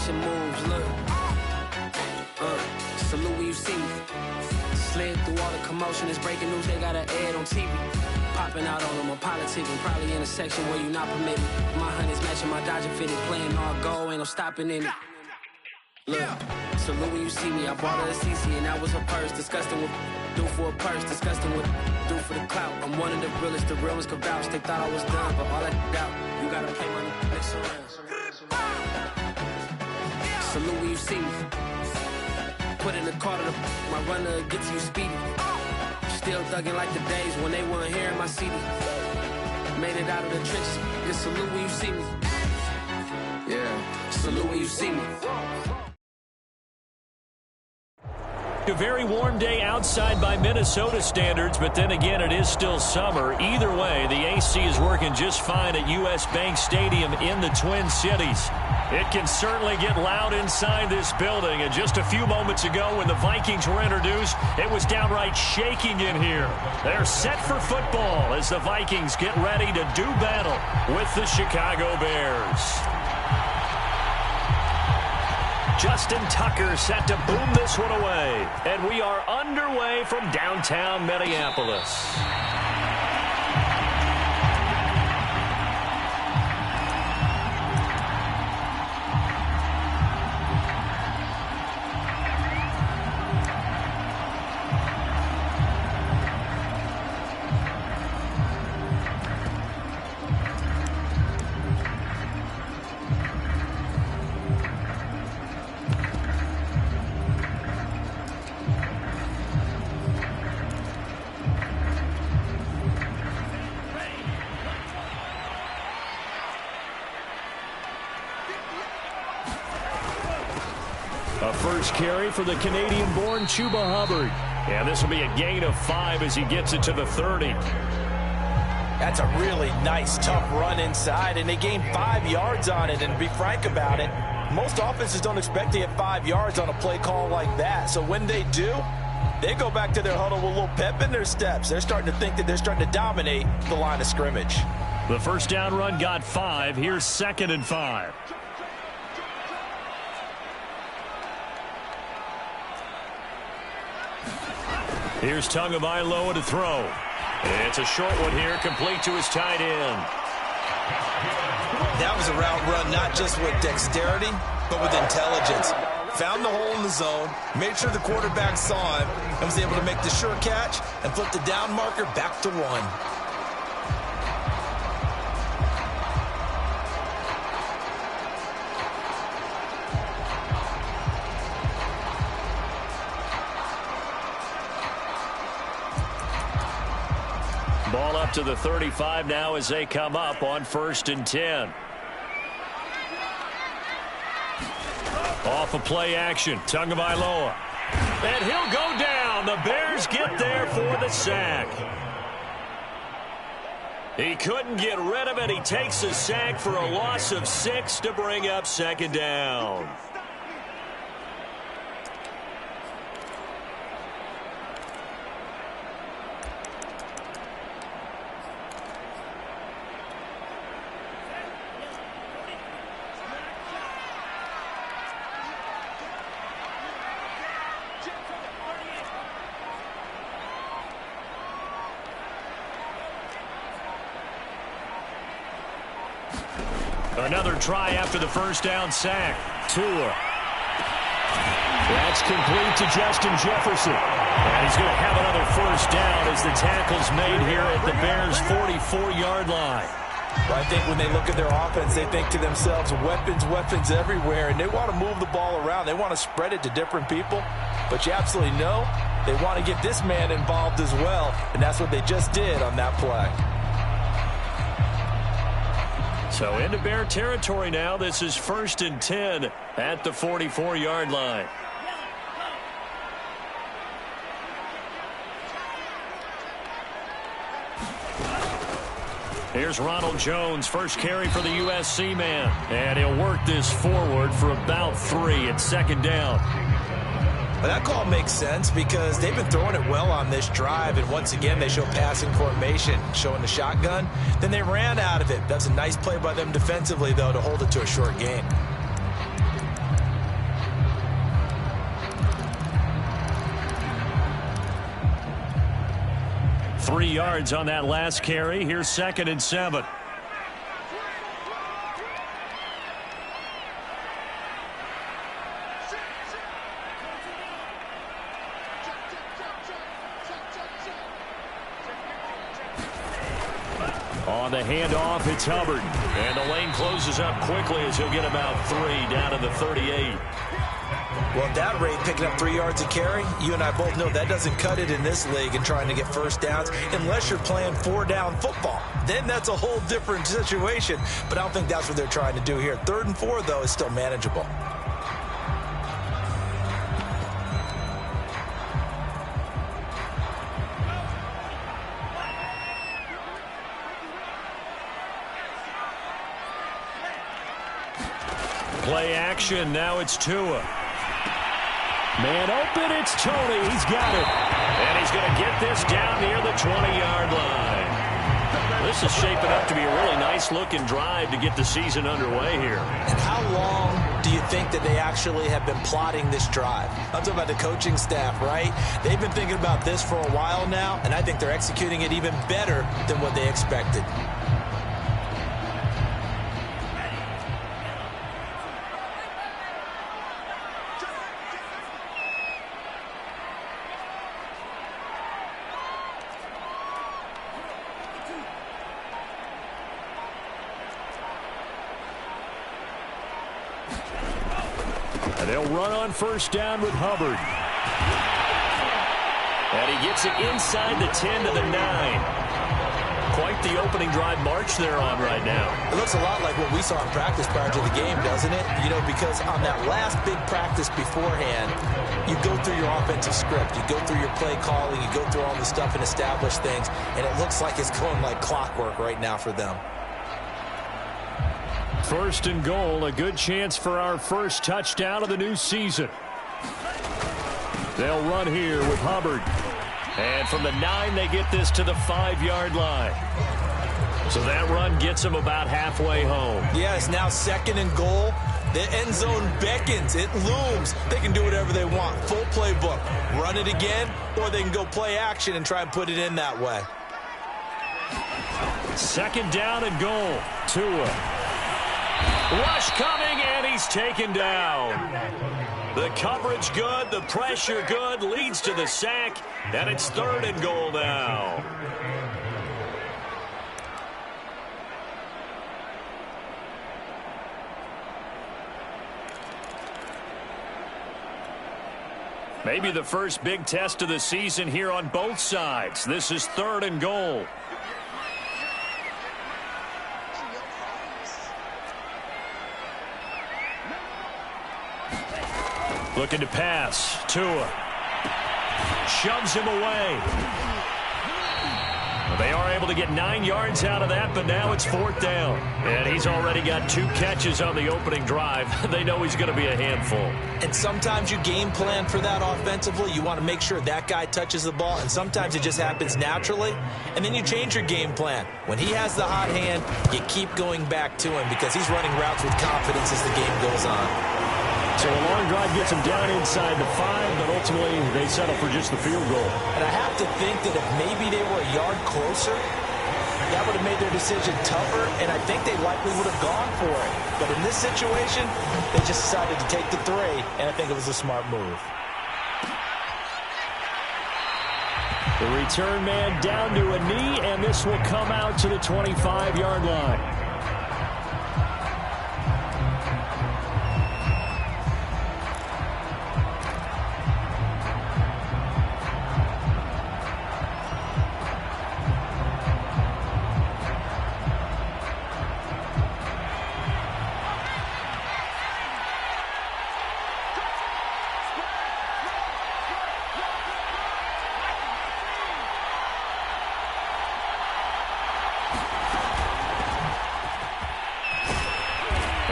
finishing moves, look. Salute when you see me. Slid through all the commotion, it's breaking news, they got an ad on TV. Popping out on them, I'm politicking, probably in a section where you not permitted. My honey's matching my Dodger fitted, playing all goal, ain't no stopping in it. Look, salute when you see me, I bought her a CC and that was her purse. Disgusting with do for a purse, disgusting with do for the clout. I'm one of the realest, the real ones could vouch. They thought I was done, but all that doubt, you gotta play my next around. Salute when you see me. Put in the car to my runner gets you speedy. Still thugging like the days when they weren't hearing my CD. Made it out of the trenches. Just salute when you see me. Yeah, salute when you see me. A very warm day outside by Minnesota standards, but then again, it is still summer. Either way, the AC is working just fine at U.S. Bank Stadium in the Twin Cities. It can certainly get loud inside this building, and just a few moments ago when the Vikings were introduced, it was downright shaking in here. They're set for football as the Vikings get ready to do battle with the Chicago Bears. Justin Tucker set to boom this one away. And we are underway from downtown Minneapolis. A first carry for the Canadian-born Chuba Hubbard. And this will be a gain of 5 as he gets it to the 30. That's a really nice, tough run inside, and they gained 5 yards on it. And to be frank about it, most offenses don't expect to get 5 yards on a play call like that. So when they do, they go back to their huddle with a little pep in their steps. They're starting to think that they're starting to dominate the line of scrimmage. The first down run got 5. Here's 2nd and 5. Here's Tagovailoa to throw. It's a short one here, complete to his tight end. That was a route run not just with dexterity, but with intelligence. Found the hole in the zone, made sure the quarterback saw him, and was able to make the sure catch and flip the down marker back to 1. Ball up to the 35 now as they come up on 1st and 10. Off of play action, Tagovailoa. And he'll go down. The Bears get there for the sack. He couldn't get rid of it. He takes a sack for a loss of 6 to bring up 2nd down. Another try after the first down sack. Tua. That's complete to Justin Jefferson. And he's going to have another first down as the tackle's made here at the Bears' 44-yard line. Well, I think when they look at their offense, they think to themselves, weapons, weapons everywhere, and they want to move the ball around. They want to spread it to different people, but you absolutely know they want to get this man involved as well, and that's what they just did on that play. So into Bear territory now. This is 1st and 10 at the 44-yard line. Here's Ronald Jones, first carry for the USC man. And he'll work this forward for about 3 at 2nd down. Well, that call makes sense because they've been throwing it well on this drive, and once again they show passing formation, showing the shotgun. Then they ran out of it. That's a nice play by them defensively, though, to hold it to a short gain. 3 yards on that last carry. Here's 2nd and 7. On the handoff, it's Hubbard. And the lane closes up quickly as he'll get about 3 down to the 38. Well, at that rate, picking up 3 yards a carry, you and I both know that doesn't cut it in this league and trying to get first downs unless you're playing 4-down football. Then that's a whole different situation. But I don't think that's what they're trying to do here. 3rd and 4, though, is still manageable. Play action. Now it's Tua. Man open. It's Tony. He's got it. And he's going to get this down near the 20-yard line. This is shaping up to be a really nice-looking drive to get the season underway here. And how long do you think that they actually have been plotting this drive? I'm talking about the coaching staff, right? They've been thinking about this for a while now, and I think they're executing it even better than what they expected. And they'll run on 1st down with Hubbard. And he gets it inside the 10 to the 9. Quite the opening drive march they're on right now. It looks a lot like what we saw in practice prior to the game, doesn't it? You know, because on that last big practice beforehand, you go through your offensive script. You go through your play calling. You go through all the stuff and establish things. And it looks like it's going like clockwork right now for them. 1st and goal, a good chance for our first touchdown of the new season. They'll run here with Hubbard. And from the 9, they get this to the 5-yard line. So that run gets them about halfway home. Yeah, it's now 2nd and goal. The end zone beckons. It looms. They can do whatever they want. Full playbook. Run it again, or they can go play action and try and put it in that way. 2nd down and goal. Tua. Rush coming, and he's taken down. The coverage good, the pressure good, leads to the sack, and it's 3rd and goal now. Maybe the first big test of the season here on both sides. This is 3rd and goal. Looking to pass. Tua shoves him away. Well, they are able to get 9 yards out of that, but now it's 4th down. And he's already got 2 catches on the opening drive. They know he's going to be a handful. And sometimes you game plan for that offensively. You want to make sure that guy touches the ball, and sometimes it just happens naturally. And then you change your game plan. When he has the hot hand, you keep going back to him because he's running routes with confidence as the game goes on. So a long drive gets them down inside the 5, but ultimately they settle for just the field goal. And I have to think that if maybe they were a yard closer, that would have made their decision tougher, and I think they likely would have gone for it. But in this situation, they just decided to take the 3, and I think it was a smart move. The return man down to a knee, and this will come out to the 25-yard line.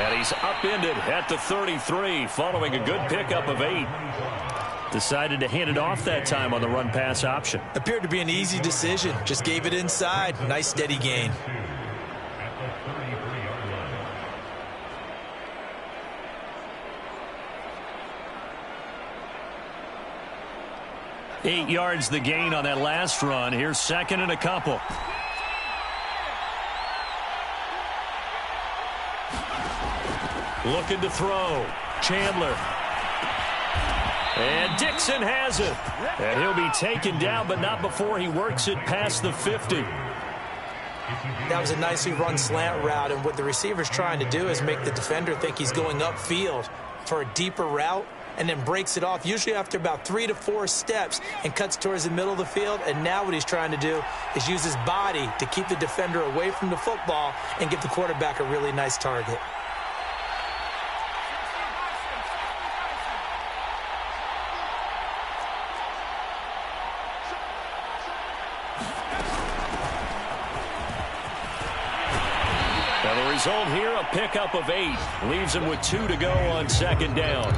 And he's upended at the 33 following a good pickup of 8. Decided to hand it off that time on the run-pass option. Appeared to be an easy decision. Just gave it inside. Nice steady gain. 8 yards the gain on that last run. Here's second and a couple. Looking to throw. Chandler. And Dixon has it. And he'll be taken down, but not before he works it past the 50. That was a nicely run slant route, and what the receiver's trying to do is make the defender think he's going upfield for a deeper route, and then breaks it off, usually after about 3 to 4 steps, and cuts towards the middle of the field. And now what he's trying to do is use his body to keep the defender away from the football and give the quarterback a really nice target. Result here, a pickup of 8. Leaves him with 2 to go on second down.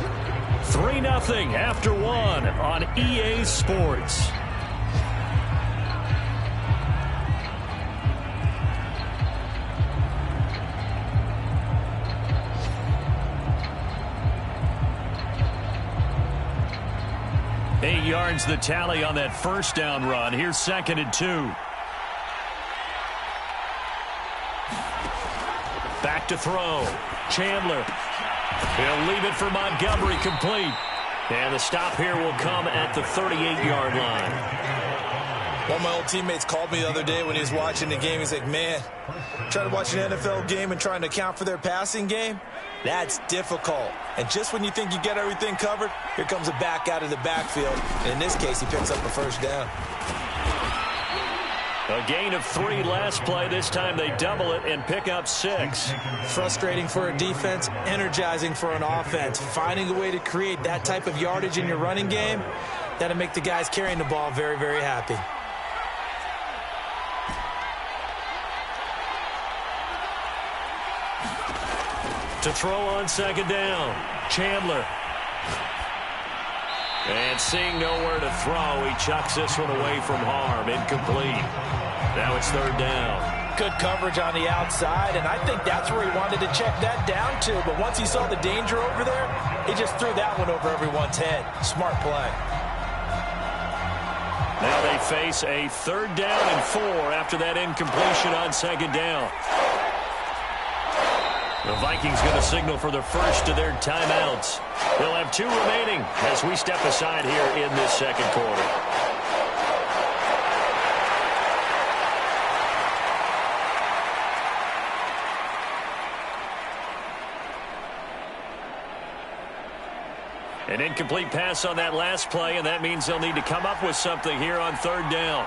3-0 after 1 on EA Sports. Eight yards the tally on that first down run. Here's second and 2. Back to throw. Chandler. He'll leave it for Montgomery, complete. And the stop here will come at the 38-yard line. One of my old teammates called me the other day when he was watching the game. He's like, man, trying to watch an NFL game and trying to account for their passing game, that's difficult. And just when you think you get everything covered, here comes a back out of the backfield. And in this case, he picks up a first down. A gain of 3 last play. This time they double it and pick up 6. Frustrating for a defense, energizing for an offense. Finding a way to create that type of yardage in your running game, that'll make the guys carrying the ball very, very happy. To throw on second down, Chandler. And seeing nowhere to throw, he chucks this one away from harm. Incomplete. Now it's third down. Good coverage on the outside, and I think that's where he wanted to check that down to. But once he saw the danger over there, he just threw that one over everyone's head. Smart play. Now they face a third down and 4 after that incompletion on second down. The Vikings going to signal for the first of their timeouts. They'll have 2 remaining as we step aside here in this second quarter. An incomplete pass on that last play, and that means they'll need to come up with something here on third down.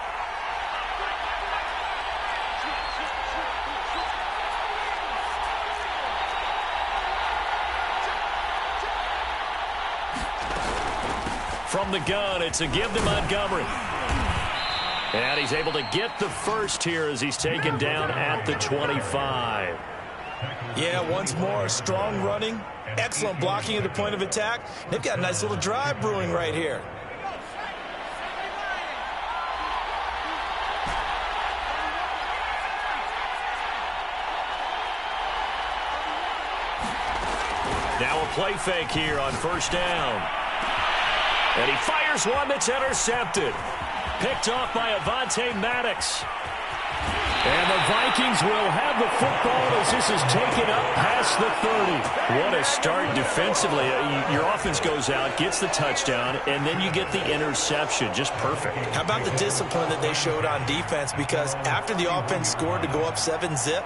From the gun, it's a give to Montgomery. And he's able to get the first here as he's taken down at the 25. Yeah, once more, strong running, excellent blocking at the point of attack. They've got a nice little drive brewing right here. Now a play fake here on first down. And he fires one that's intercepted. Picked off by Avonte Maddox. And the Vikings will have the football as this is taken up past the 30. What a start defensively. Your offense goes out, gets the touchdown, and then you get the interception. Just perfect. How about the discipline that they showed on defense? Because after the offense scored to go up 7-zip,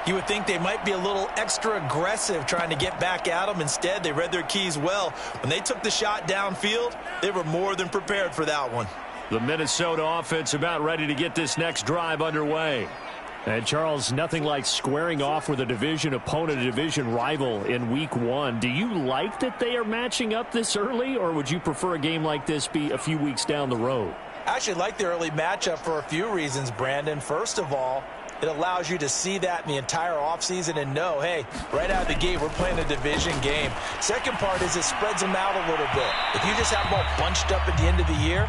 you would think they might be a little extra aggressive trying to get back at them. Instead, they read their keys well. When they took the shot downfield, they were more than prepared for that one. The Minnesota offense about ready to get this next drive underway. And, Charles, nothing like squaring off with a division opponent, a division rival in Week 1. Do you like that they are matching up this early, or would you prefer a game like this be a few weeks down the road? I actually like the early matchup for a few reasons, Brandon. First of all, it allows you to see that in the entire offseason and know, hey, right out of the gate, we're playing a division game. Second part is it spreads them out a little bit. If you just have them all bunched up at the end of the year,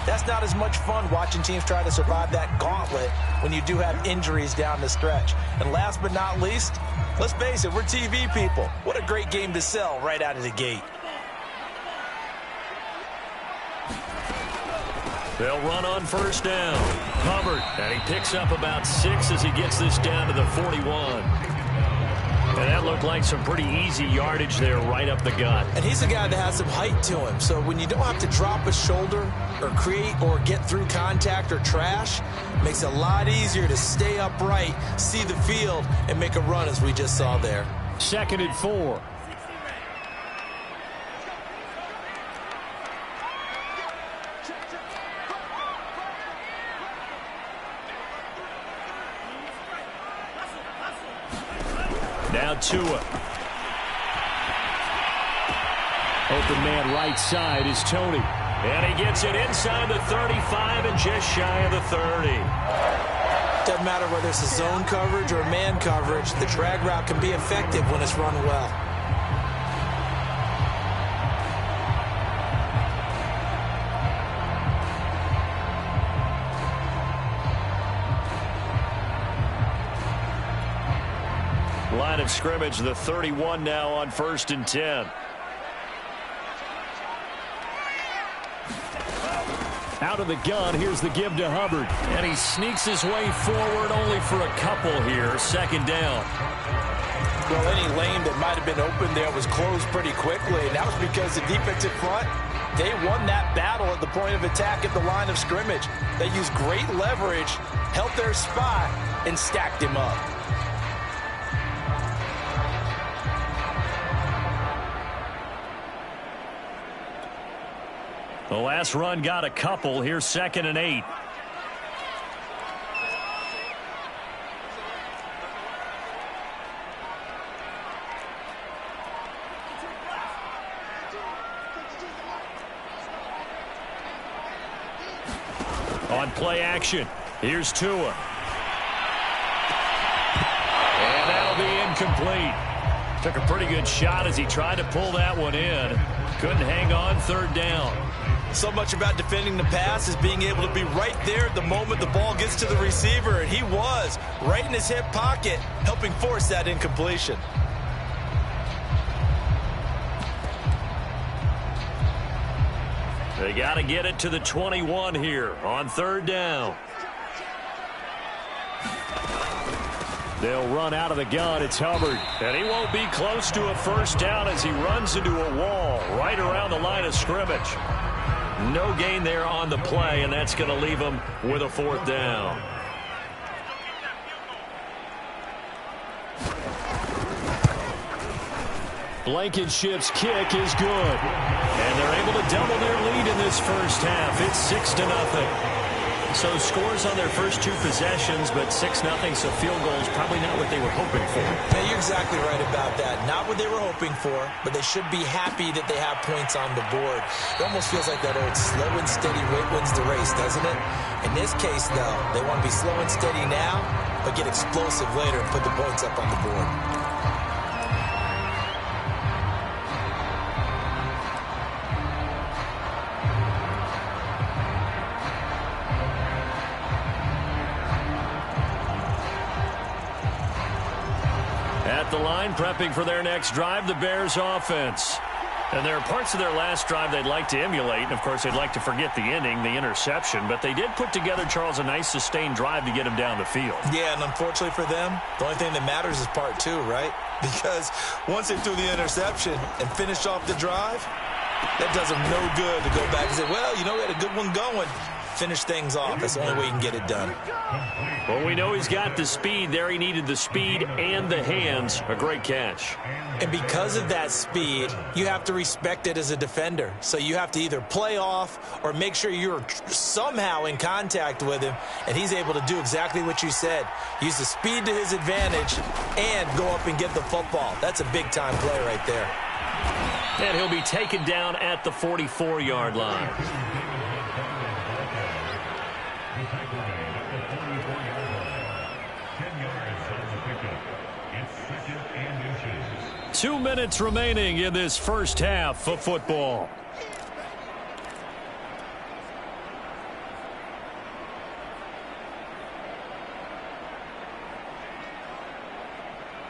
that's not as much fun watching teams try to survive that gauntlet when you do have injuries down the stretch. And last but not least, let's face it, we're TV people. What a great game to sell right out of the gate. They'll run on first down. Hubbard, and he picks up about 6 as he gets this down to the 41. And that looked like some pretty easy yardage there right up the gut. And he's a guy that has some height to him. So when you don't have to drop a shoulder or create or get through contact or trash, it makes it a lot easier to stay upright, see the field, and make a run as we just saw there. 2nd and 4. Now Tua. Open man right side is Tony. And he gets it inside the 35 and just shy of the 30. Doesn't matter whether it's a zone coverage or man coverage, the drag route can be effective when it's run well. Line of scrimmage, the 31 now on 1st and 10. Out of the gun, here's the give to Hubbard. And he sneaks his way forward only for a couple here. 2nd down. Well, any lane that might have been open there was closed pretty quickly, and that was because the defensive front, they won that battle at the point of attack at the line of scrimmage. They used great leverage, held their spot, and stacked him up. The last run got a couple. Here's 2nd and 8. On play action, here's Tua. And that'll be incomplete. Took a pretty good shot as he tried to pull that one in. Couldn't hang on. 3rd down. So much about defending the pass is being able to be right there at the moment the ball gets to the receiver, and he was right in his hip pocket, helping force that incompletion. They got to get it to the 21 here on 3rd down. They'll run out of the gun. It's Hubbard. And he won't be close to a 1st down as he runs into a wall right around the line of scrimmage. No gain there on the play, and that's going to leave him with a 4th down. Blankenship's kick is good. And they're able to double their lead in this first half. It's 6-0. So scores on their first 2 possessions, but 6-0, so field goals probably not what they were hoping for. Yeah, you're exactly right about that. Not what they were hoping for, but they should be happy that they have points on the board. It almost feels like that old slow and steady wins the race, doesn't it? In this case, though, they want to be slow and steady now, but get explosive later and put the points up on the board. At the line, prepping for their next drive, the Bears offense. And there are parts of their last drive they'd like to emulate. And, of course, they'd like to forget the ending, the interception. But they did put together, Charles, a nice sustained drive to get him down the field. Yeah, and unfortunately for them, the only thing that matters is part 2, right? Because once they threw the interception and finished off the drive, that does them no good to go back and say, well, you know, we had a good one going. Finish things off. That's the only way you can get it done. Well, we know he's got the speed there. He needed the speed and the hands. A great catch. And because of that speed, you have to respect it as a defender. So you have to either play off or make sure you're somehow in contact with him, and he's able to do exactly what you said. Use the speed to his advantage and go up and get the football. That's a big-time play right there. And he'll be taken down at the 44-yard line. 2 minutes remaining in this first half of football.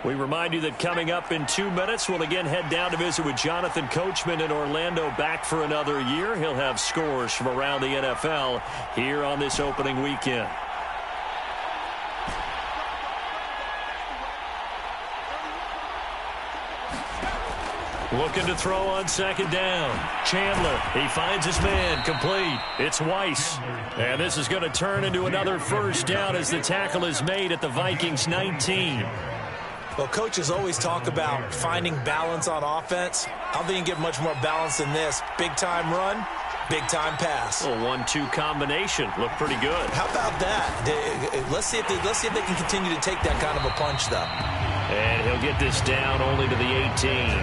We remind you that coming up in 2 minutes, we'll again head down to visit with Jonathan Coachman in Orlando, back for another year. He'll have scores from around the NFL here on this opening weekend. Looking to throw on second down. Chandler, he finds his man, complete. It's Weiss. And this is going to turn into another first down as the tackle is made at the Vikings 19. Well, coaches always talk about finding balance on offense. I don't think you can get much more balance than this. Big-time run, big-time pass. A 1-2 combination. Looked pretty good. How about that? Let's see if they can continue to take that kind of a punch, though. And he'll get this down only to the 18.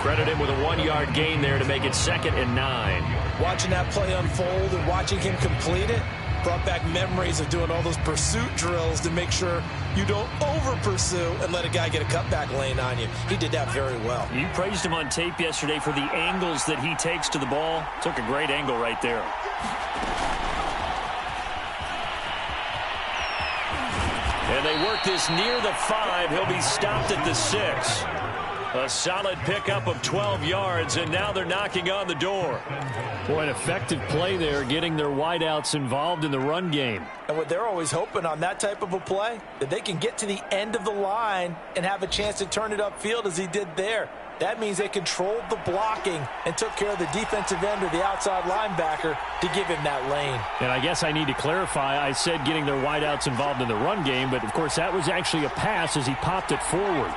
Credit him with a 1-yard gain there to make it 2nd and 9. Watching that play unfold and watching him complete it brought back memories of doing all those pursuit drills to make sure you don't over-pursue and let a guy get a cutback lane on you. He did that very well. You praised him on tape yesterday for the angles that he takes to the ball. Took a great angle right there. And they work this near the 5. He'll be stopped at the 6. A solid pickup of 12 yards, and now they're knocking on the door. Boy, an effective play there, getting their wideouts involved in the run game. And what they're always hoping on that type of a play, that they can get to the end of the line and have a chance to turn it upfield as he did there. That means they controlled the blocking and took care of the defensive end or the outside linebacker to give him that lane. And I guess I need to clarify, I said getting their wideouts involved in the run game, but of course that was actually a pass as he popped it forward.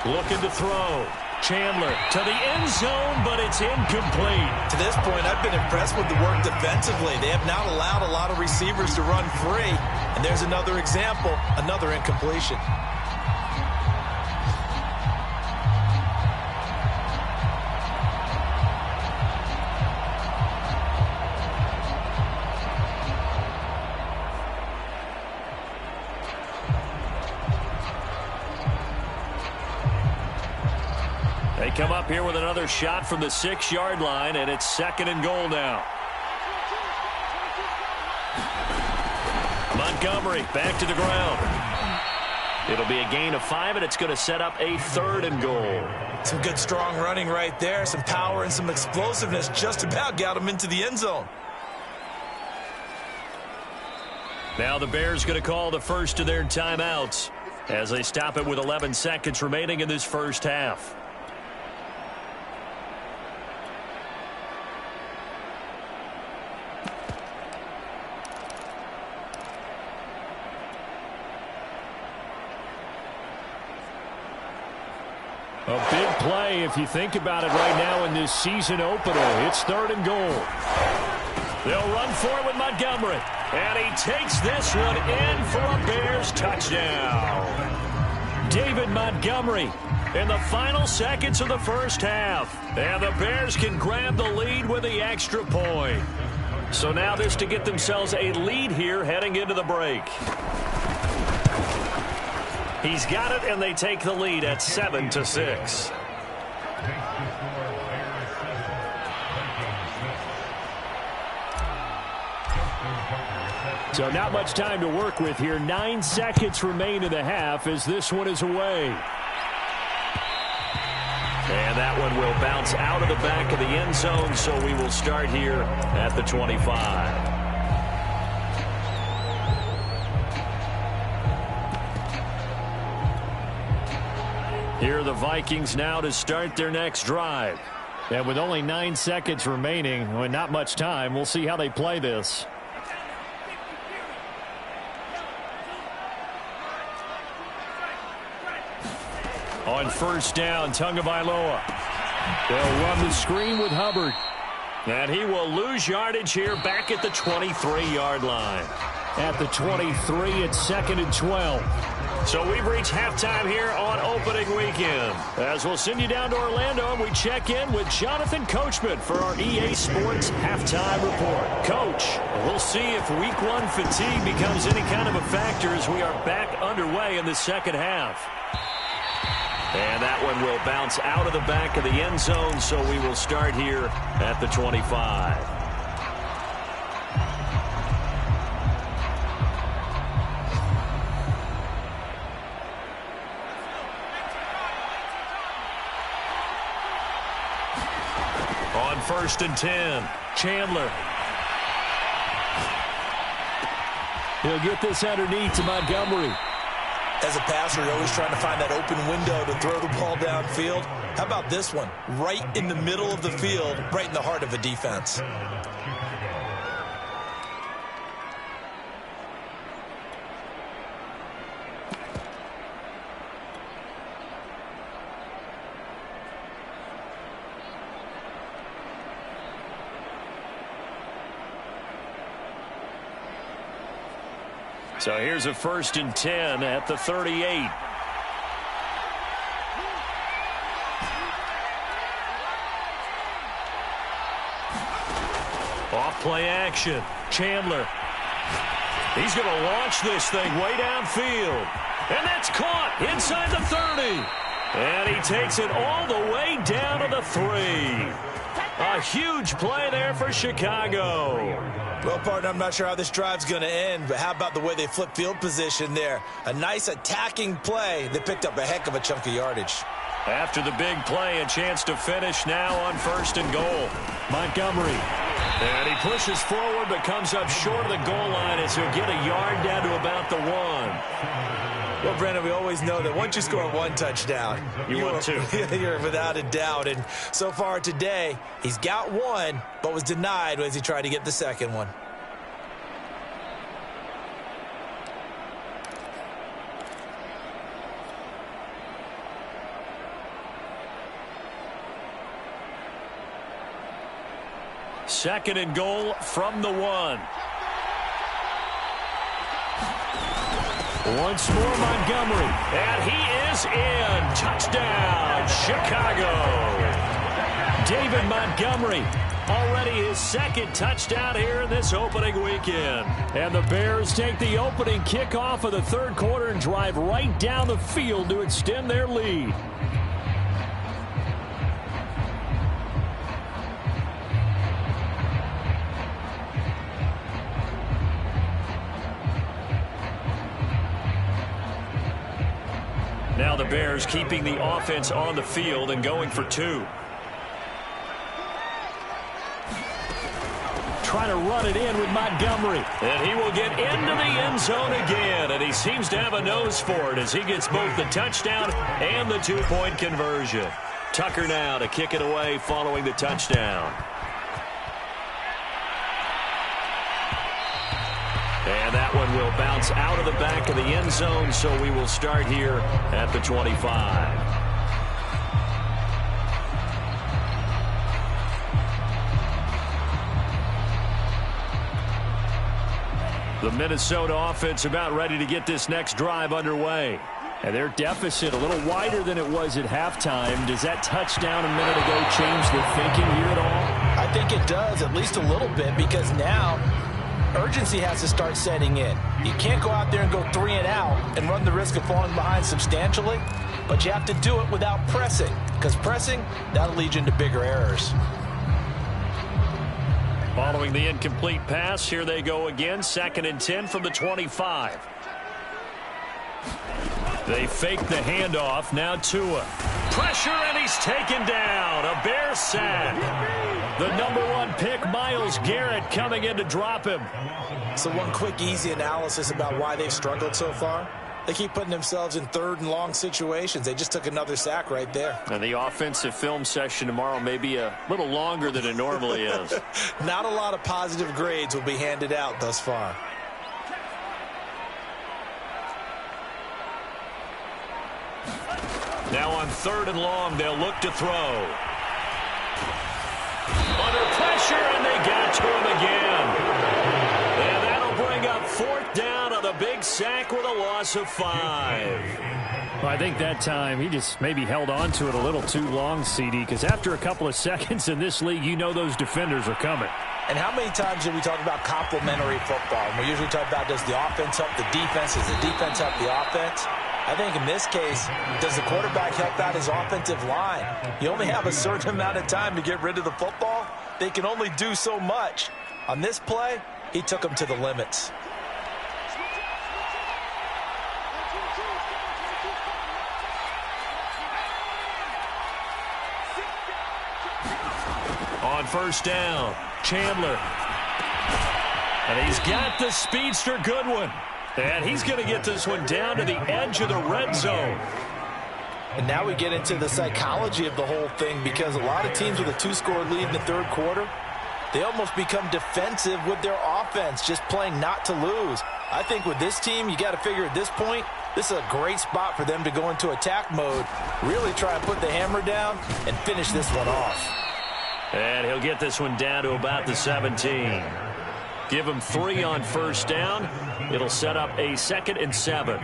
Looking to throw. Chandler to the end zone, but it's incomplete. To this point, I've been impressed with the work defensively. They have not allowed a lot of receivers to run free. And there's another example, another incompletion. They come up here with another shot from the 6-yard line, and it's 2nd and goal now. Montgomery back to the ground. It'll be a gain of 5, and it's going to set up a 3rd and goal. Some good strong running right there. Some power and some explosiveness just about got him into the end zone. Now the Bears going to call the first of their timeouts as they stop it with 11 seconds remaining in this first half. A big play if you think about it right now in this season opener. It's 3rd and goal. They'll run for it with Montgomery. And he takes this one in for a Bears touchdown. David Montgomery in the final seconds of the first half. And the Bears can grab the lead with the extra point. So now this to get themselves a lead here heading into the break. He's got it, and they take the lead at 7-6. So not much time to work with here. 9 seconds remain in the half as this one is away. And that one will bounce out of the back of the end zone, so we will start here at the 25. Here are the Vikings now to start their next drive. And with only 9 seconds remaining, well, not much time, we'll see how they play this. On first down, Tagovailoa. They'll run the screen with Hubbard. And he will lose yardage here back at the 23-yard line. At the 23, it's 2nd and 12. So we've reached halftime here on opening weekend. As we'll send you down to Orlando, and we check in with Jonathan Coachman for our EA Sports Halftime Report. Coach, we'll see if Week 1 fatigue becomes any kind of a factor as we are back underway in the second half. And that one will bounce out of the back of the end zone, so we will start here at the 25. On 1st and 10, Chandler. He'll get this underneath to Montgomery. As a passer, you're always trying to find that open window to throw the ball downfield. How about this one? Right in the middle of the field, right in the heart of a defense. So here's a 1st and 10 at the 38. Off play action. Chandler. He's going to launch this thing way downfield. And that's caught inside the 30. And he takes it all the way down to the 3. A huge play there for Chicago. Well, partner, I'm not sure how this drive's going to end, but how about the way they flip field position there? A nice attacking play. They picked up a heck of a chunk of yardage. After the big play, a chance to finish now on 1st and goal. Montgomery. And he pushes forward but comes up short of the goal line as he'll get a yard down to about the 1. Well, Brandon, we always know that once you score one touchdown, you want two. You're without a doubt. And so far today, he's got one, but was denied as he tried to get the second one. Second and goal from the 1. Once more, Montgomery. And he is in. Touchdown, Chicago. David Montgomery. Already his second touchdown here in this opening weekend. And the Bears take the opening kickoff of the third quarter and drive right down the field to extend their lead. Now the Bears keeping the offense on the field and going for 2. Trying to run it in with Montgomery. And he will get into the end zone again. And he seems to have a nose for it as he gets both the touchdown and the 2-point conversion. Tucker now to kick it away following the touchdown. And that one will bounce out of the back of the end zone, so we will start here at the 25. The Minnesota offense about ready to get this next drive underway. And their deficit a little wider than it was at halftime. Does that touchdown a minute ago change the thinking here at all? I think it does, at least a little bit, because now urgency has to start setting in. You can't go out there and go 3 and out and run the risk of falling behind substantially, but you have to do it without pressing, because pressing, that'll lead you into bigger errors. Following the incomplete pass, here they go again. 2nd and 10 from the 25. They fake the handoff. Now Tua. Pressure, and he's taken down. A Bear sack. The #1 pick, Myles Garrett, coming in to drop him. So one quick, easy analysis about why they've struggled so far. They keep putting themselves in 3rd and long situations. They just took another sack right there. And the offensive film session tomorrow may be a little longer than it normally is. Not a lot of positive grades will be handed out thus far. Now on 3rd and long, they'll look to throw. Under pressure, and they got to him again. And that'll bring up 4th down on a big sack with a loss of 5. Well, I think that time he just maybe held on to it a little too long, CD, because after a couple of seconds in this league, you know those defenders are coming. And how many times do we talk about complementary football? And we usually talk about, does the offense help the defense? Does the defense help the offense? I think in this case, does the quarterback help out his offensive line? You only have a certain amount of time to get rid of the football. They can only do so much. On this play, he took them to the limits. On first down, Chandler. And he's got the speedster Goodwin. And he's going to get this one down to the edge of the red zone. And now we get into the psychology of the whole thing, because a lot of teams with a 2-score lead in the third quarter, they almost become defensive with their offense, just playing not to lose. I think with this team, you got to figure at this point, this is a great spot for them to go into attack mode, really try and put the hammer down and finish this one off. And he'll get this one down to about the 17. Give him 3 on first down. It'll set up a 2nd and 7.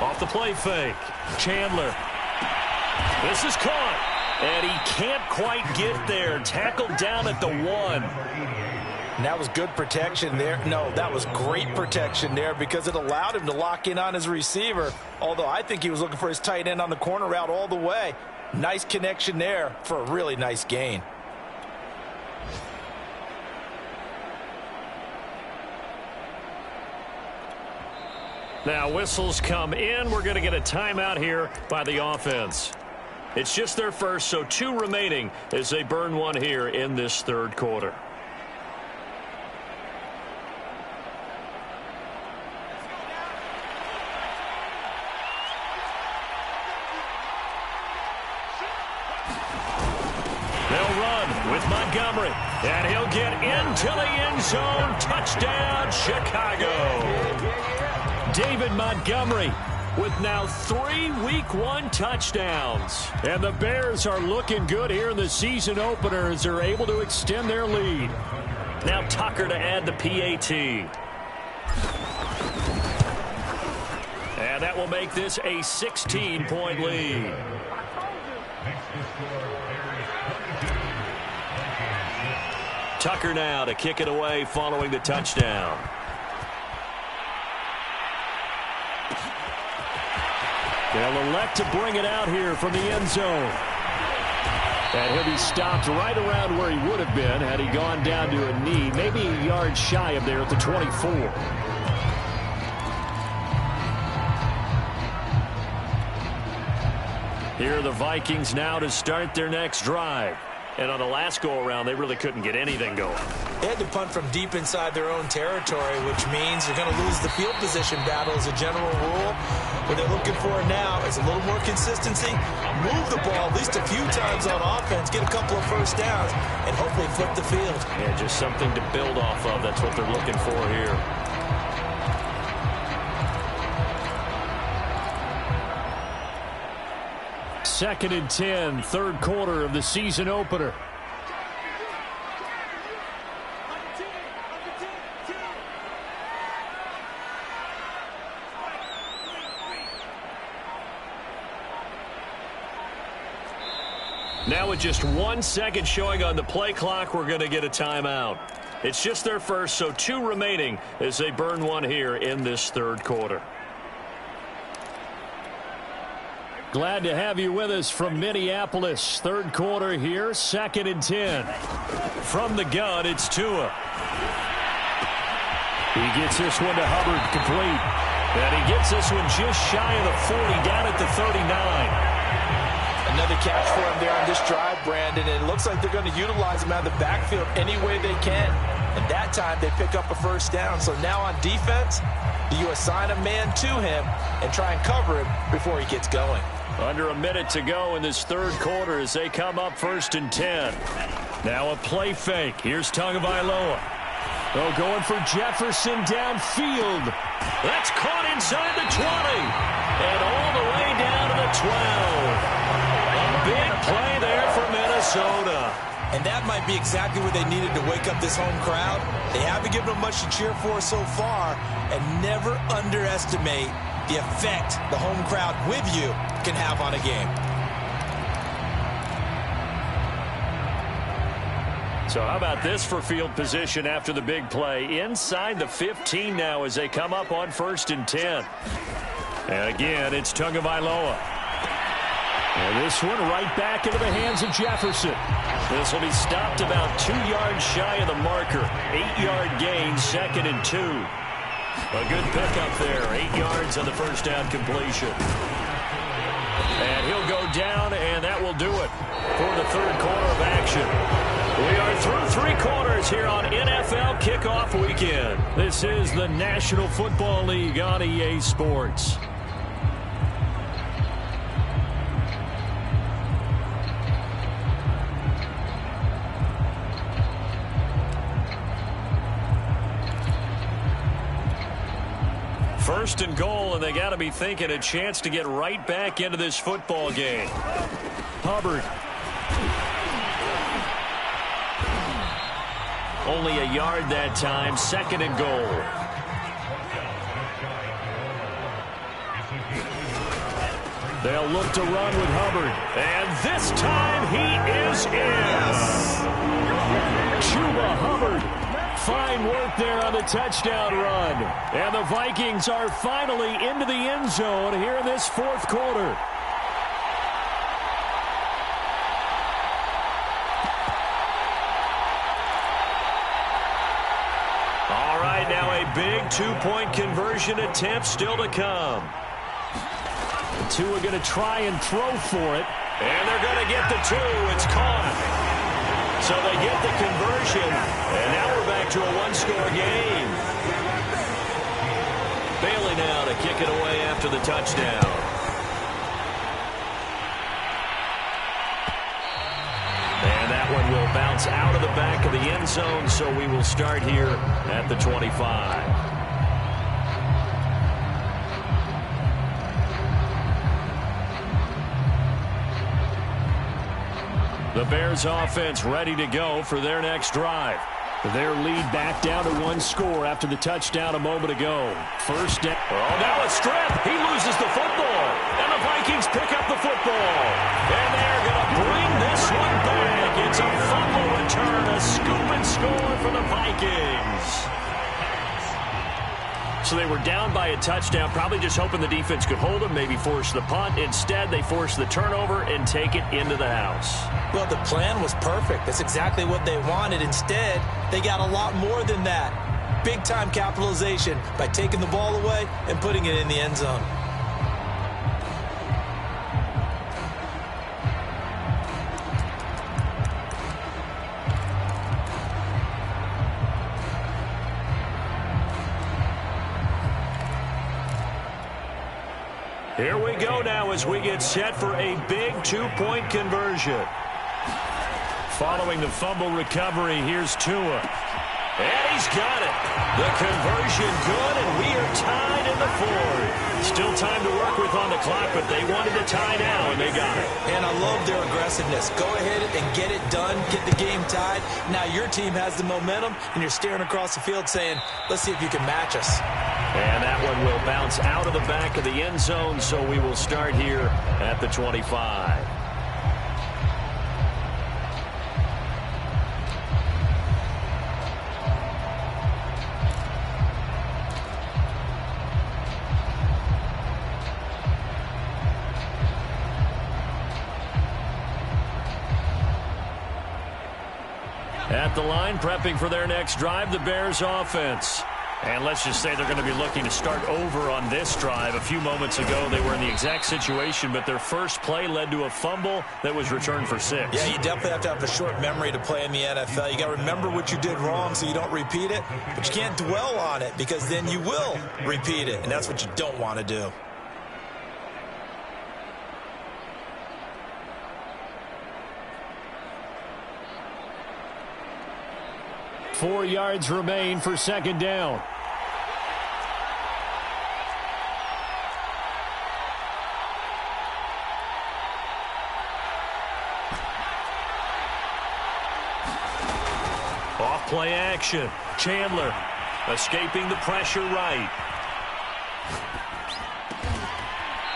Off the play fake. Chandler. This is caught. And he can't quite get there. Tackled down at the 1. And that was good protection there. No, that was great protection there, because it allowed him to lock in on his receiver. Although I think he was looking for his tight end on the corner route all the way. Nice connection there for a really nice gain. Now whistles come in. We're going to get a timeout here by the offense. It's just their first, so 2 remaining as they burn one here in this third quarter. They'll run with Montgomery, and he'll get into the end zone. Touchdown, Chicago. David Montgomery with now 3 Week 1 touchdowns. And the Bears are looking good here in the season opener as they're able to extend their lead. Now Tucker to add the PAT. And that will make this a 16-point lead. Tucker now to kick it away following the touchdown. They'll elect to bring it out here from the end zone. And he'll be stopped right around where he would have been had he gone down to a knee, maybe a yard shy of there at the 24. Here are the Vikings now to start their next drive. And on the last go-around, they really couldn't get anything going. They had to punt from deep inside their own territory, which means you're going to lose the field position battle as a general rule. What they're looking for now is a little more consistency, move the ball at least a few times on offense, get a couple of first downs, and hopefully flip the field. Yeah, just something to build off of. That's what they're looking for here. Second and 10, third quarter of the season opener. Now with just 1 second showing on the play clock, we're going to get a timeout. It's just their first, so 2 remaining as they burn one here in this third quarter. Glad to have you with us from Minneapolis. Third quarter here, second and 10. From the gun, it's Tua. He gets this one to Hubbard, complete. And he gets this one just shy of the 40, down at the 39. Another catch for him there on this drive, Brandon. And it looks like they're going to utilize him out of the backfield any way they can. And that time they pick up a first down. So now on defense, do you assign a man to him and try and cover him before he gets going? Under a minute to go in this third quarter as they come up first and 10. Now a play fake. Here's Tagovailoa. Oh, going for Jefferson downfield. That's caught inside the 20. And all the way down to the 12. A big play there for Minnesota. And that might be exactly what they needed to wake up this home crowd. They haven't given them much to cheer for so far. And never underestimate the effect the home crowd with you can have on a game. So how about this for field position after the big play? Inside the 15 now as they come up on first and 10. And again, it's Tagovailoa. And this one right back into the hands of Jefferson. This will be stopped about 2 yards shy of the marker. 8-yard gain, 2nd and 2. A good pickup there. 8 yards on the first down completion. And he'll go down, and that will do it for the third quarter of action. We are through 3 quarters here on NFL Kickoff Weekend. This is the National Football League on EA Sports. First and goal, and they got to be thinking a chance to get right back into this football game. Hubbard. Only a yard that time, 2nd and goal. They'll look to run with Hubbard. And this time he is in. Chuba Hubbard. Fine work there on the touchdown run. And the Vikings are finally into the end zone here in this fourth quarter. All right, now a big 2-point conversion attempt still to come. The two are going to try and throw for it. And they're going to get the 2. It's caught. So they get the conversion, and now we're back to a 1-score game. Bailey now to kick it away after the touchdown. And that one will bounce out of the back of the end zone, so we will start here at the 25. The Bears offense ready to go for their next drive. Their lead back down to 1 score after the touchdown a moment ago. First down. Oh, now a strip. He loses the football. And the Vikings pick up the football. And they're going to bring this one back. It's a fumble return, a scoop and score for the Vikings. So they were down by a touchdown, probably just hoping the defense could hold them, maybe force the punt. Instead, they force the turnover and take it into the house. Well, the plan was perfect. That's exactly what they wanted. Instead, they got a lot more than that. Big-time capitalization by taking the ball away and putting it in the end zone. Here we go now as we get set for a big 2-point conversion. Following the fumble recovery, here's Tua. And he's got it. The conversion good, and we are tied in the fourth. Still time to work with on the clock, but they wanted to tie now, and they got it. And I love their aggressiveness. Go ahead and get it done, get the game tied. Now your team has the momentum, and you're staring across the field saying, let's see if you can match us. And that one will bounce out of the back of the end zone, so we will start here at the 25. At the line, prepping for their next drive, the Bears offense. And let's just say they're going to be looking to start over on this drive. A few moments ago, they were in the exact situation, but their first play led to a fumble that was returned for 6. Yeah, you definitely have to have a short memory to play in the NFL. You got to remember what you did wrong so you don't repeat it, but you can't dwell on it because then you will repeat it, and that's what you don't want to do. Four yards remain for second down. Off play action. Chandler escaping the pressure right.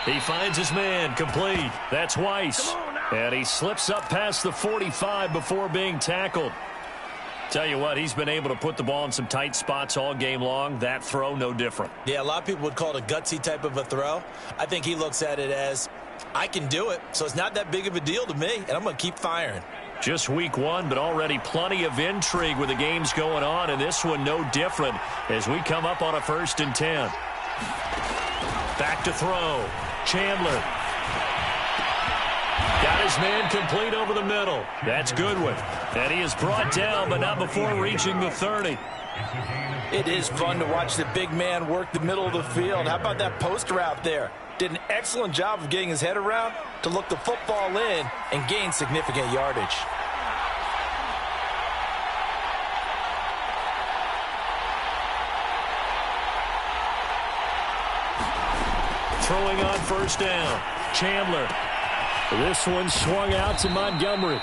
He finds his man, complete. That's Weiss. And he slips up past the 45 before being tackled. Tell you what, he's been able to put the ball in some tight spots all game long. That throw, no different. Yeah, a lot of people would call it a gutsy type of a throw. I think he looks at it as, I can do it, so it's not that big of a deal to me, and I'm going to keep firing. Just week one, but already plenty of intrigue with the games going on, and this one no different as we come up on a 1st and 10. Back to throw. Chandler. Got his man complete over the middle. That's Goodwin. And he is brought down, but not before reaching the 30. It is fun to watch the big man work the middle of the field. How about that post route there? Did an excellent job of getting his head around to look the football in and gain significant yardage. Throwing on 1st down. Chandler. This one swung out to Montgomery.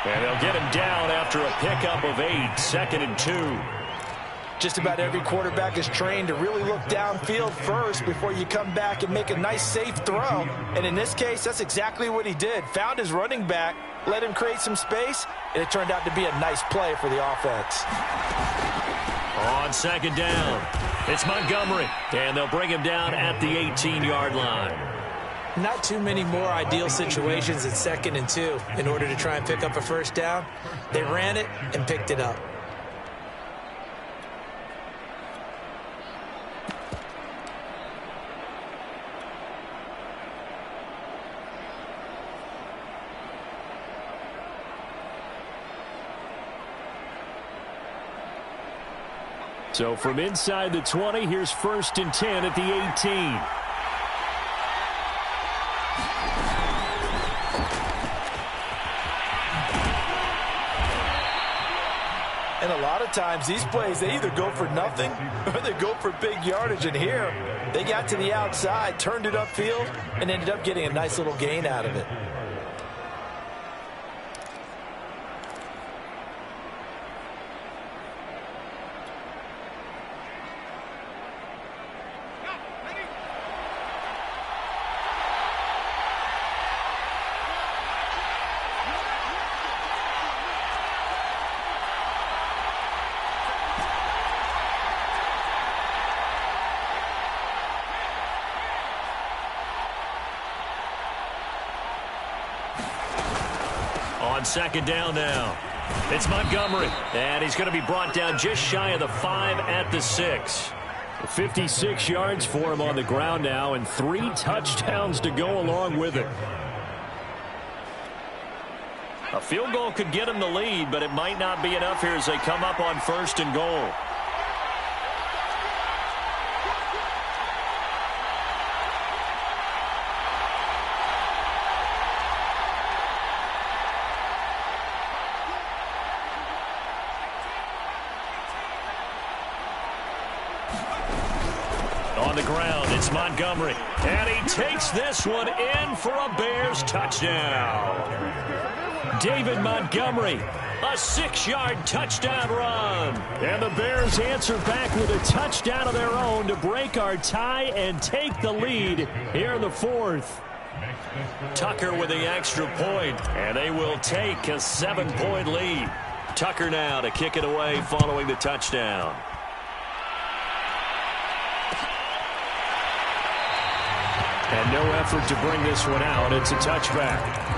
And they'll get him down after a pickup of 8, 2nd and 2. Just about every quarterback is trained to really look downfield first before you come back and make a nice, safe throw. And in this case, that's exactly what he did. Found his running back, let him create some space, and it turned out to be a nice play for the offense. On 2nd down, it's Montgomery. And they'll bring him down at the 18-yard line. Not too many more ideal situations at 2nd and 2 in order to try and pick up a 1st down. They ran it and picked it up. So from inside the 20, here's 1st and 10 at the 18. And a lot of times these plays, they either go for nothing or they go for big yardage. And here, they got to the outside, turned it upfield, and ended up getting a nice little gain out of it. On 2nd down now, it's Montgomery. And he's going to be brought down just shy of the 5 at the 6. 56 yards for him on the ground now, and 3 touchdowns to go along with it. A field goal could get him the lead, but it might not be enough here as they come up on 1st and goal. On the ground, it's Montgomery. And he takes this one in for a Bears touchdown. David Montgomery, a 6-yard touchdown run. And the Bears answer back with a touchdown of their own to break our tie and take the lead here in the 4th. Tucker with the extra point, and they will take a 7-point lead. Tucker now to kick it away following the touchdown. And no effort to bring this one out. It's a touchback.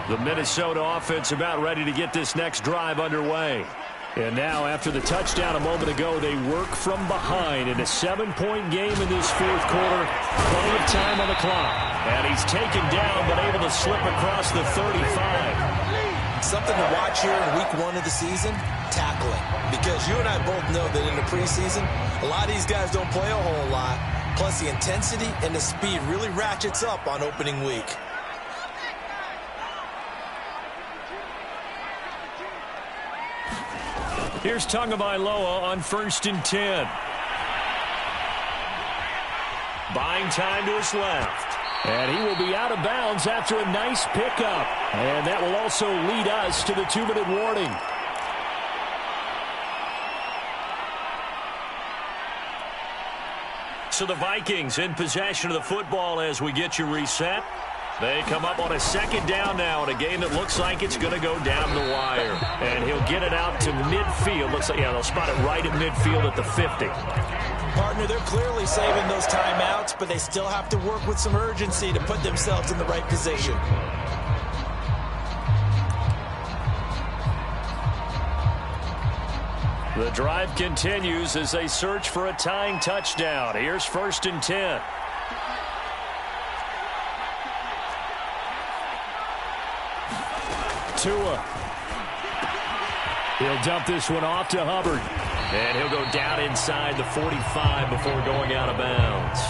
The Minnesota offense about ready to get this next drive underway. And now, after the touchdown a moment ago, they work from behind in a 7-point game in this 4th quarter. Plenty of time on the clock. And he's taken down, but able to slip across the 35. Something to watch here in week 1 of the season, tackling. Because you and I both know that in the preseason, a lot of these guys don't play a whole lot. Plus, the intensity and the speed really ratchets up on opening week. Here's Tagovailoa on 1st and 10. Buying time to his left. And he will be out of bounds after a nice pickup. And that will also lead us to the 2-minute warning. So the Vikings in possession of the football as we get you reset. They come up on a 2nd down now in a game that looks like it's going to go down the wire. And he'll get it out to midfield. Looks like, yeah, they'll spot it right at midfield at the 50. Partner, they're clearly saving those timeouts, but they still have to work with some urgency to put themselves in the right position. The drive continues as they search for a tying touchdown. Here's 1st and 10. Tua. He'll dump this one off to Hubbard. And he'll go down inside the 45 before going out of bounds.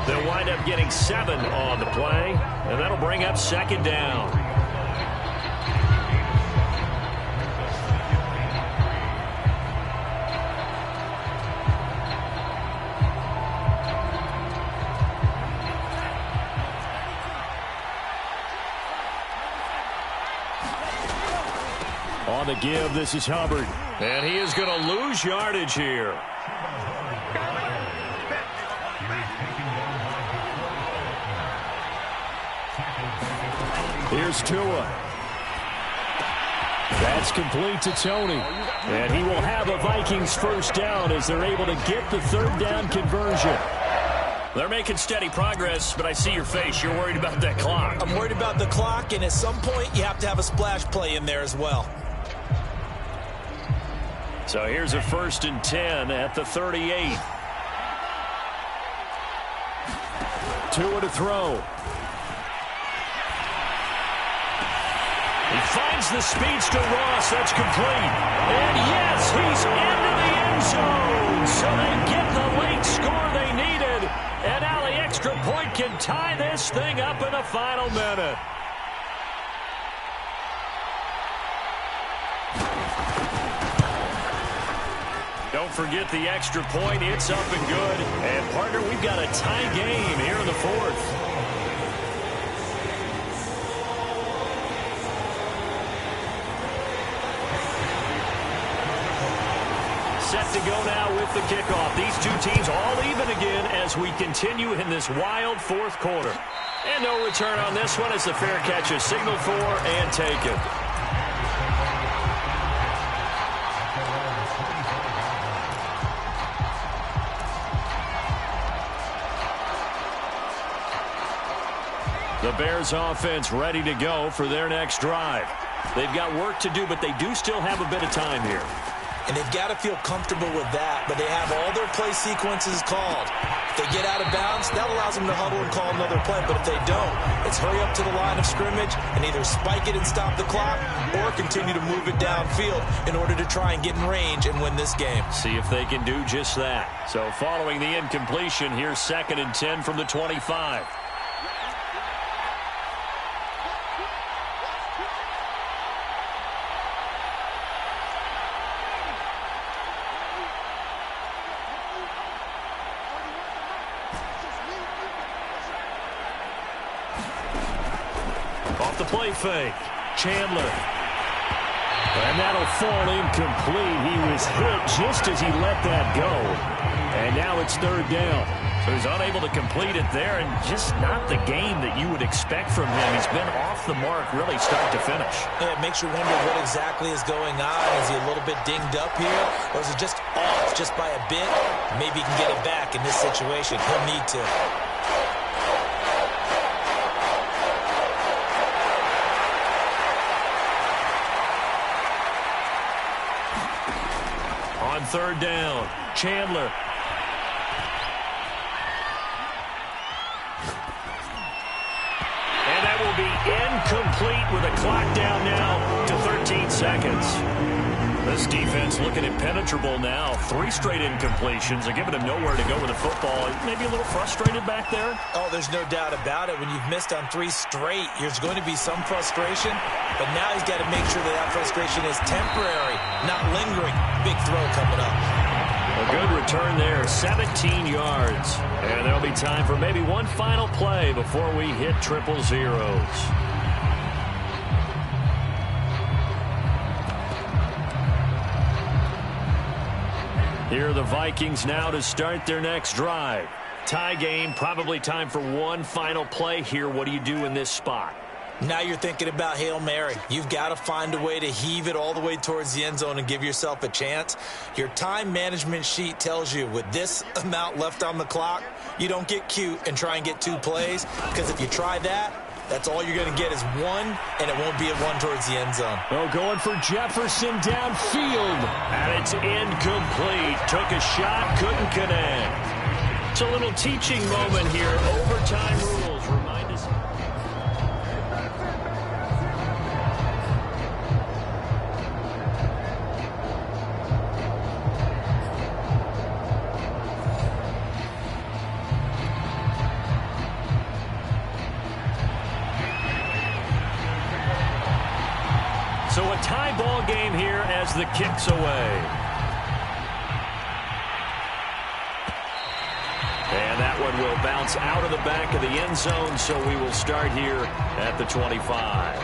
They'll wind up getting 7 on the play, and that'll bring up 2nd down. On the give, this is Hubbard. And he is going to lose yardage here. Here's Tua. That's complete to Tony. And he will have a Vikings 1st down as they're able to get the 3rd down conversion. They're making steady progress, but I see your face. You're worried about that clock. I'm worried about the clock, and at some point you have to have a splash play in there as well. So here's a 1st and 10 at the 38. Tua to throw. He finds the speedster Ross. That's complete. And yes, he's into the end zone. So they get the late score they needed. And now the extra point can tie this thing up in the final minute. Don't forget the extra point. It's up and good. And, partner, we've got a tie game here in the 4th. Set to go now with the kickoff. These two teams all even again as we continue in this wild 4th quarter. And no return on this one as the fair catch is signaled for and taken. The Bears offense ready to go for their next drive. They've got work to do, but they do still have a bit of time here. And they've got to feel comfortable with that, but they have all their play sequences called. If they get out of bounds, that allows them to huddle and call another play, but if they don't, it's hurry up to the line of scrimmage and either spike it and stop the clock or continue to move it downfield in order to try and get in range and win this game. See if they can do just that. So following the incompletion, here's 2nd and 10 from the 25. Off the play fake. Chandler. And that'll fall incomplete. He was hit just as he let that go. And now it's 3rd down. So he's unable to complete it there, and just not the game that you would expect from him. He's been off the mark really start to finish. Yeah, it makes you wonder what exactly is going on. Is he a little bit dinged up here, or is it just off just by a bit? Maybe he can get it back in this situation. He'll need to. On 3rd down, Chandler. And that will be incomplete with a clock down now to 13 seconds. This defense looking impenetrable now. 3 straight incompletions. They're giving him nowhere to go with the football. Maybe a little frustrated back there? Oh, there's no doubt about it. When you've missed on 3 straight, there's going to be some frustration. But now he's got to make sure that frustration is temporary, not lingering. Big throw coming up. A good return there, 17 yards. And there'll be time for maybe one final play before we hit triple zeros. Here are the Vikings now to start their next drive. Tie game, probably time for one final play here. What do you do in this spot? Now you're thinking about Hail Mary. You've got to find a way to heave it all the way towards the end zone and give yourself a chance. Your time management sheet tells you with this amount left on the clock, you don't get cute and try and get 2 plays, because if you try that, that's all you're going to get is 1, and it won't be a 1 towards the end zone. Oh, going for Jefferson downfield. And it's incomplete. Took a shot, couldn't connect. It's a little teaching moment here. Overtime rules remind us. So a tie ball game here as the kick's away. And that one will bounce out of the back of the end zone, so we will start here at the 25.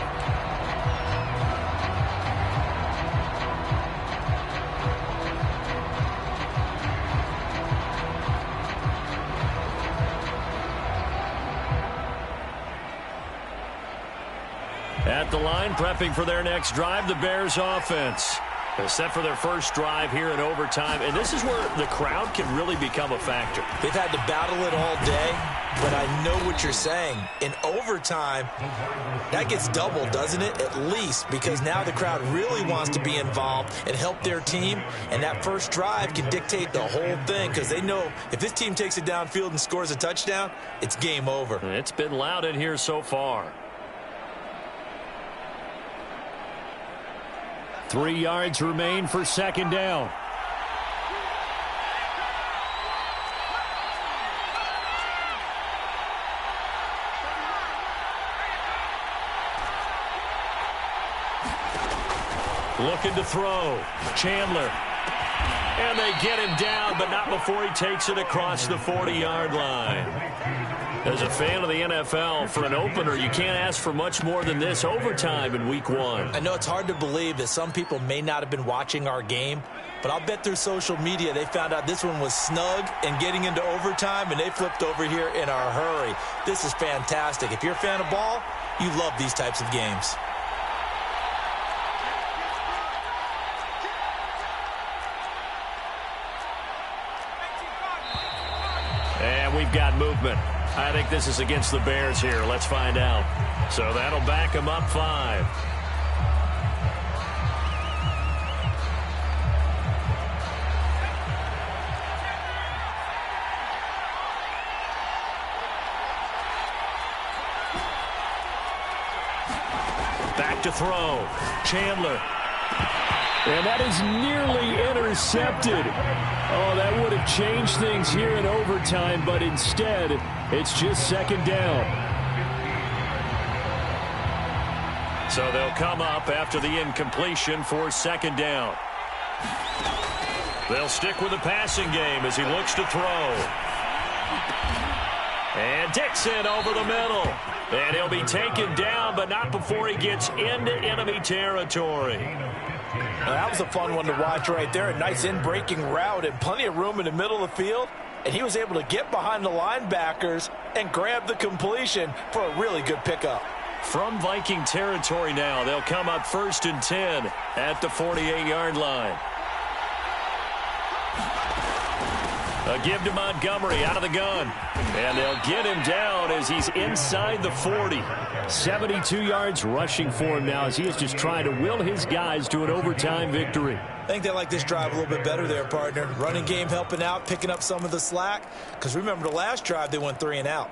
At the line, prepping for their next drive, the Bears offense. They're set for their first drive here in overtime, and this is where the crowd can really become a factor. They've had to battle it all day, but I know what you're saying. In overtime, that gets doubled, doesn't it? At least, because now the crowd really wants to be involved and help their team, and that first drive can dictate the whole thing, because they know if this team takes it downfield and scores a touchdown, it's game over. It's been loud in here so far. 3 yards remain for second down. Looking to throw. Chandler. And they get him down, but not before he takes it across the 40-yard line. As a fan of the NFL, for an opener, you can't ask for much more than this overtime in Week 1. I know it's hard to believe that some people may not have been watching our game, but I'll bet through social media they found out this one was snug and getting into overtime, and they flipped over here in a hurry. This is fantastic. If you're a fan of ball, you love these types of games. And we've got movement. I think this is against the Bears here. Let's find out. So that'll back them up 5. Back to throw. Chandler. And that is nearly intercepted. Oh, that would have changed things here in overtime, but instead, it's just second down. So they'll come up after the incompletion for second down. They'll stick with the passing game as he looks to throw. And Dixon over the middle. And he'll be taken down, but not before he gets into enemy territory. Now, that was a fun one to watch right there. A nice in-breaking route and plenty of room in the middle of the field. And he was able to get behind the linebackers and grab the completion for a really good pickup. From Viking territory now, they'll come up 1st and 10 at the 48-yard line. A give to Montgomery out of the gun. And they'll get him down as he's inside the 40. 72 yards rushing for him now as he is just trying to will his guys to an overtime victory. I think they like this drive a little bit better there, partner. Running game helping out, picking up some of the slack. Because remember the last drive, they went 3 and out.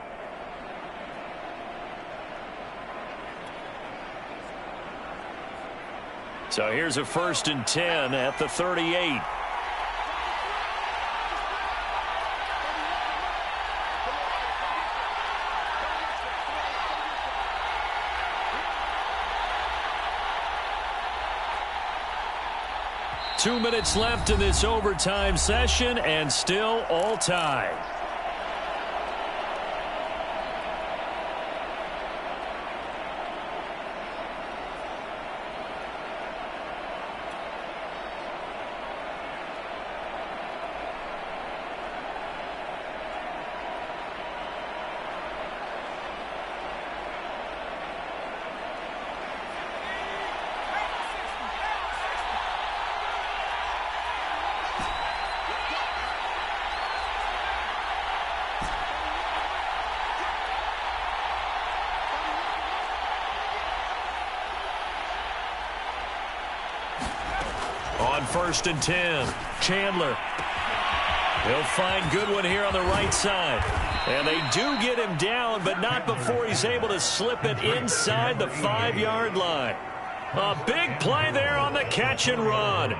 So here's a 1st and 10 at the 38. Two minutes left in this overtime session, and still all tied. On 1st and 10, Chandler. He'll find Goodwin here on the right side. And they do get him down, but not before he's able to slip it inside the 5-yard line. A big play there on the catch and run.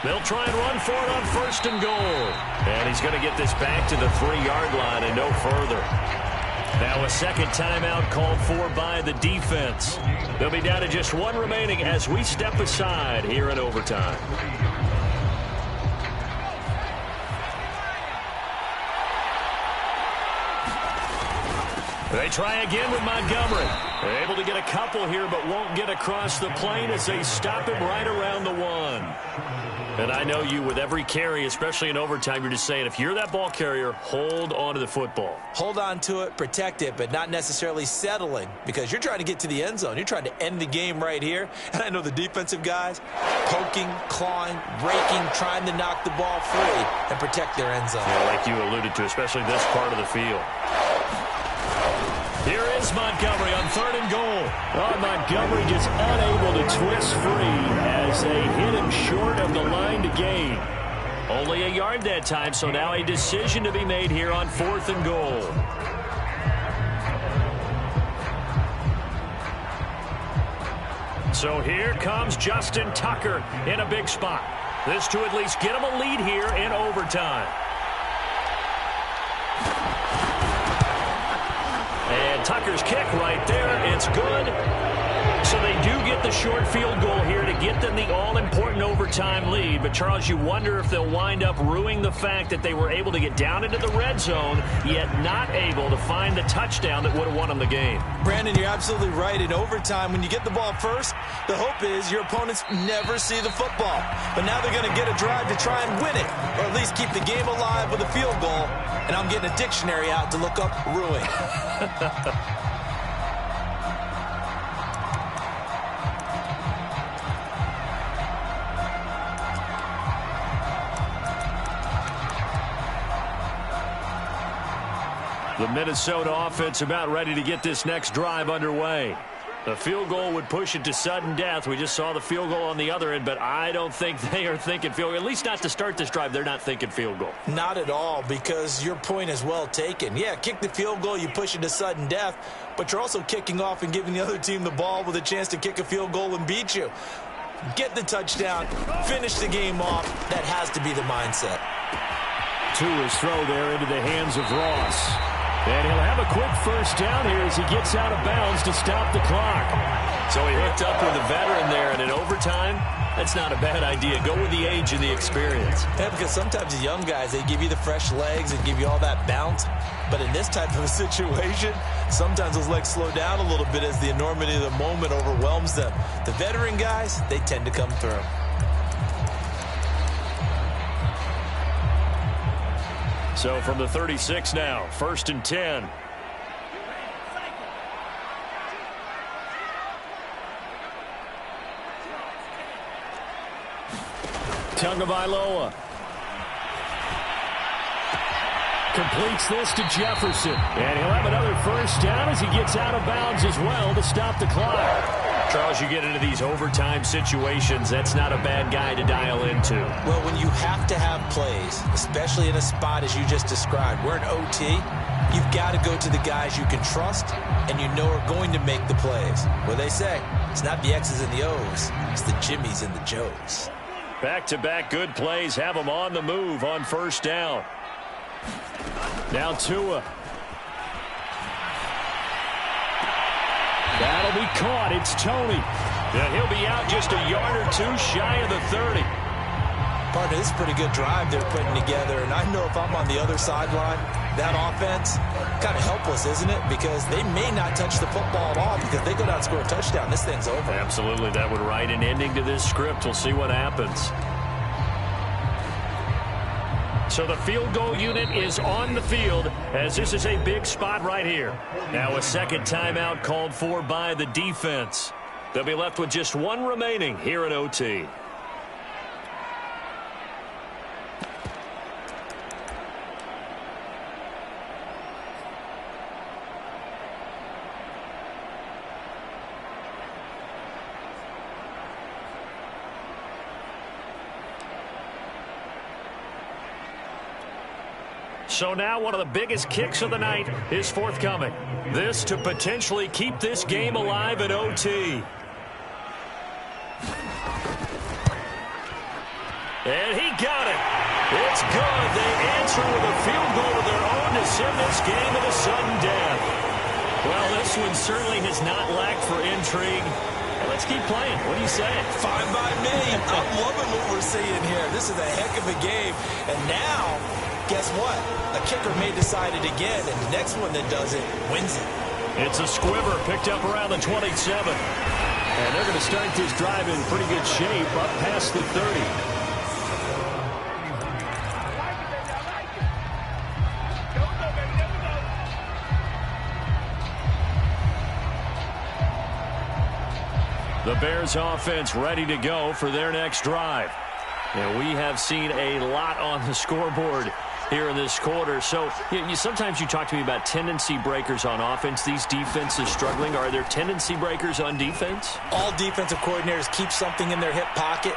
They'll try and run for it on 1st and goal. And he's going to get this back to the 3-yard line and no further. Now a second timeout called for by the defense. They'll be down to just one remaining as we step aside here in overtime. They try again with Montgomery. They're able to get a couple here, but won't get across the plane as they stop him right around the 1. And I know you, with every carry, especially in overtime, you're just saying, if you're that ball carrier, hold on to the football. Hold on to it, protect it, but not necessarily settling, because you're trying to get to the end zone. You're trying to end the game right here. And I know the defensive guys poking, clawing, raking, trying to knock the ball free and protect their end zone. Yeah, like you alluded to, especially this part of the field. Here is Montgomery on 3rd and goal. Oh, Montgomery just unable to twist free as they hit him short of the line to gain. Only a yard that time, so now a decision to be made here on 4th and goal. So here comes Justin Tucker in a big spot. This to at least get him a lead here in overtime. And Tucker's kick right there. It's good. So they do get the short field goal here to get them the all-important overtime lead. But, Charles, you wonder if they'll wind up ruining the fact that they were able to get down into the red zone, yet not able to find the touchdown that would have won them the game. Brandon, you're absolutely right. In overtime, when you get the ball first, the hope is your opponents never see the football. But now they're going to get a drive to try and win it, or at least keep the game alive with a field goal. And I'm getting a dictionary out to look up ruin. The Minnesota offense about ready to get this next drive underway. The field goal would push it to sudden death. We just saw the field goal on the other end, but I don't think they are thinking field goal. At least not to start this drive. They're not thinking field goal. Not at all, because your point is well taken. Yeah, kick the field goal, you push it to sudden death, but you're also kicking off and giving the other team the ball with a chance to kick a field goal and beat you. Get the touchdown, finish the game off. That has to be the mindset. To his throw there into the hands of Ross. And he'll have a quick first down here as he gets out of bounds to stop the clock. So he hooked up with a veteran there, and in overtime, that's not a bad idea. Go with the age and the experience. Yeah, because sometimes the young guys, they give you the fresh legs and give you all that bounce. But in this type of a situation, sometimes those legs slow down a little bit as the enormity of the moment overwhelms them. The veteran guys, they tend to come through. So from the 36 now, 1st and 10. Tagovailoa. completes this to Jefferson. And he'll have another first down as he gets out of bounds as well to stop the clock. Charles, you get into these overtime situations, that's not a bad guy to dial into. Well, when you have to have plays, especially in a spot as you just described, we're in OT, you've got to go to the guys you can trust and you know are going to make the plays. Well, they say, it's not the X's and the O's, it's the Jimmies and the Joes. Back-to-back good plays have them on the move on first down. Now Tua. That'll be caught. It's Tony. And he'll be out just a yard or two shy of the 30. Partner, this is a pretty good drive they're putting together. And I know if I'm on the other sideline, that offense, kind of helpless, isn't it? Because they may not touch the football at all because they go down and score a touchdown. This thing's over. Absolutely. That would write an ending to this script. We'll see what happens. So the field goal unit is on the field as this is a big spot right here. Now a second timeout called for by the defense. They'll be left with just one remaining here in OT. So now one of the biggest kicks of the night is forthcoming. This to potentially keep this game alive at OT. And he got it. It's good. They answer with a field goal of their own to send this game to sudden death. Well, this one certainly has not lacked for intrigue. And let's keep playing. What do you say? Fine by me. I'm loving what we're seeing here. This is a heck of a game. And now, guess what? A kicker may decide it again, and the next one that does it wins it. It's a squibber picked up around the 27. And they're going to start this drive in pretty good shape up past the 30. The Bears offense ready to go for their next drive. And we have seen a lot on the scoreboard here in this quarter. So sometimes you talk to me about tendency breakers on offense. These defenses struggling. Are there tendency breakers on defense? All defensive coordinators keep something in their hip pocket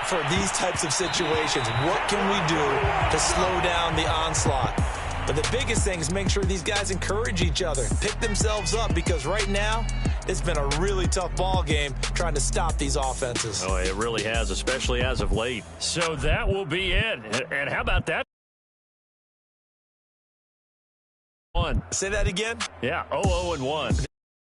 for these types of situations. What can we do to slow down the onslaught? But the biggest thing is make sure these guys encourage each other, pick themselves up, because right now it's been a really tough ball game trying to stop these offenses. Oh, it really has, especially as of late. So that will be it. And how about that? Say that again? Yeah, 0-0-1.